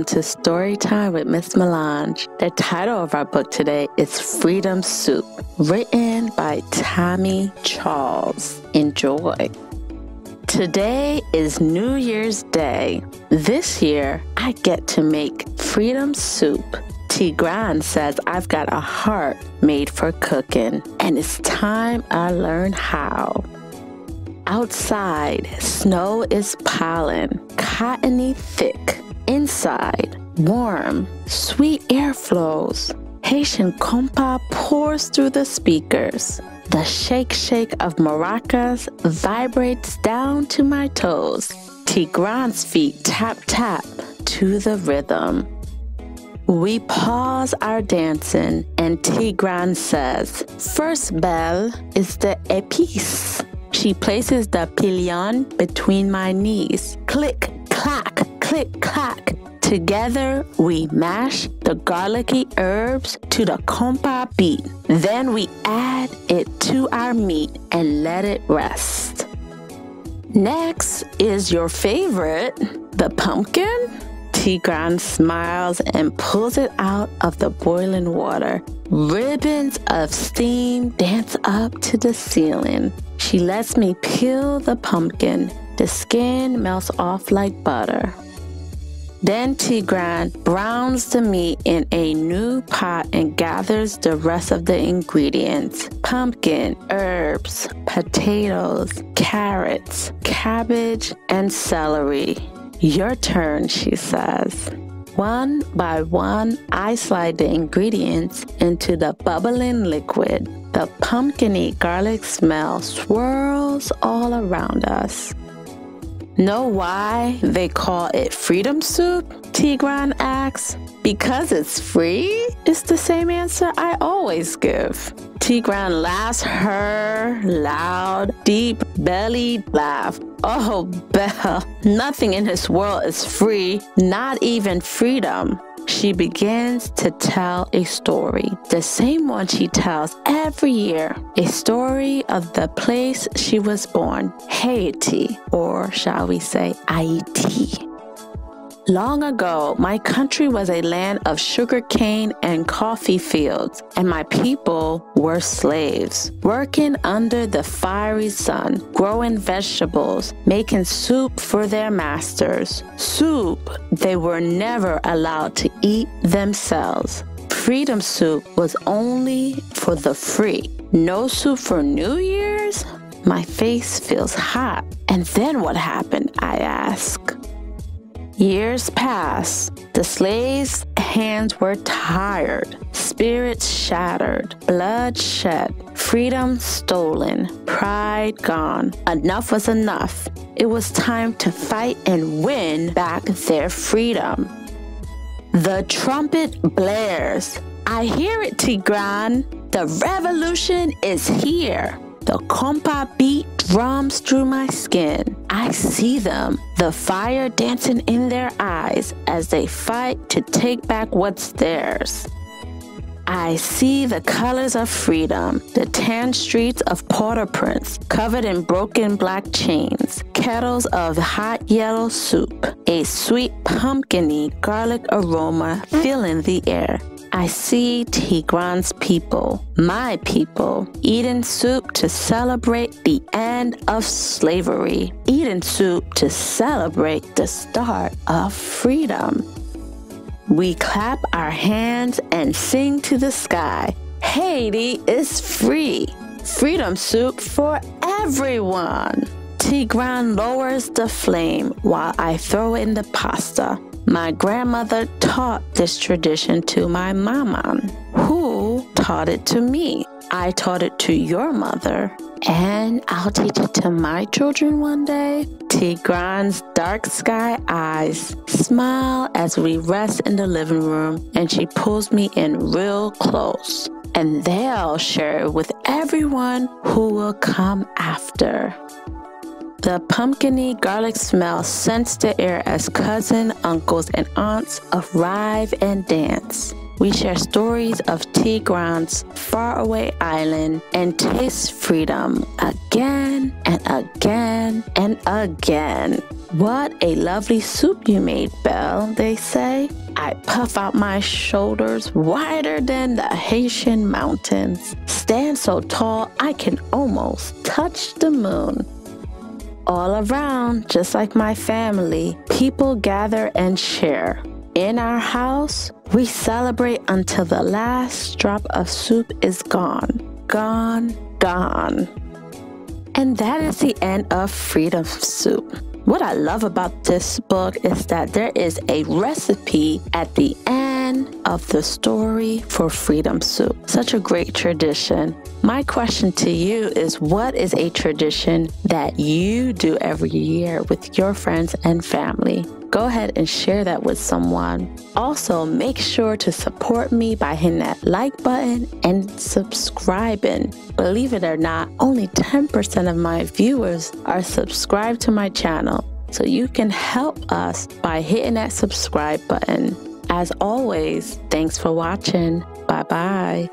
to Storytime with Miss Melange. The title of our book today is Freedom Soup, written by Tammy Charles. Enjoy. Today is New Year's Day. This year, I get to make freedom soup. Gran says I've got a heart made for cooking, and it's time I learn how. Outside, snow is piling, cottony thick. Inside, warm, sweet air flows. Haitian compa pours through the speakers. The shake of maracas vibrates down to my toes. Gran's feet tap to the rhythm. We pause our dancing and Gran says, "First, Belle, is the épice." She places the pillion between my knees. Click, clack, click, clack. Together, we mash the garlicky herbs to the compa beat. Then we add it to our meat and let it rest. Next is your favorite, the pumpkin. Gran smiles and pulls it out of the boiling water. Ribbons of steam dance up to the ceiling. She lets me peel the pumpkin. The skin melts off like butter. Then Gran browns the meat in a new pot and gathers the rest of the ingredients. Pumpkin, herbs, potatoes, carrots, cabbage, and celery. "Your turn," she says. One by one, I slide the ingredients into the bubbling liquid. The pumpkin-y garlic smell swirls all around us. Know why they call it freedom soup? Gran asks. Because it's free? It's the same answer I always give. Gran laughs her loud, deep-bellied laugh. "Oh, Belle, nothing in this world is free, not even freedom." She begins to tell a story, the same one she tells every year, a story of the place she was born, Haiti, or shall we say Haiti. Long ago, my country was a land of sugarcane and coffee fields, and my people were slaves, working under the fiery sun, growing vegetables, making soup for their masters. Soup they were never allowed to eat themselves. Freedom soup was only for the free. No soup for New Year's? My face feels hot. And then what happened, I ask. Years pass. The slaves' hands were tired, spirits shattered, blood shed, freedom stolen, pride gone. Enough was enough. It was time to fight and win back their freedom. The trumpet blares. I hear it, Gran. The revolution is here. The compa beat drums through my skin. I see them, the fire dancing in their eyes as they fight to take back what's theirs. I see the colors of freedom, the tan streets of Port-au-Prince, covered in broken black chains, kettles of hot yellow soup, a sweet pumpkin-y garlic aroma filling the air. I see Gran's people, my people, eating soup to celebrate the end of slavery, eating soup to celebrate the start of freedom. We clap our hands and sing to the sky. Haiti is free. Freedom soup for everyone. Gran lowers the flame while I throw in the pasta. My grandmother taught this tradition to my mama, who taught it to me. I taught it to your mother, and I'll teach it to my children one day. Gran's dark sky eyes smile as we rest in the living room, and she pulls me in real close. And they'll share it with everyone who will come after. The pumpkin-y garlic smell scents the air as cousins, uncles, and aunts arrive and dance. We share stories of Gran's faraway island and taste freedom again and again and again. "What a lovely soup you made, Belle," they say. I puff out my shoulders wider than the Haitian mountains, stand so tall I can almost touch the moon. All around, just like my family, people gather and share. In our house, we celebrate until the last drop of soup is gone. Gone, gone. And that is the end of Freedom Soup. What I love about this book is that there is a recipe at the end of the story for Freedom Soup. Such a great tradition. My question to you is, what is a tradition that you do every year with your friends and family? Go ahead and share that with someone. Also, make sure to support me by hitting that like button and subscribing. Believe it or not, only 10% of my viewers are subscribed to my channel. So you can help us by hitting that subscribe button. As always, thanks for watching. Bye-bye.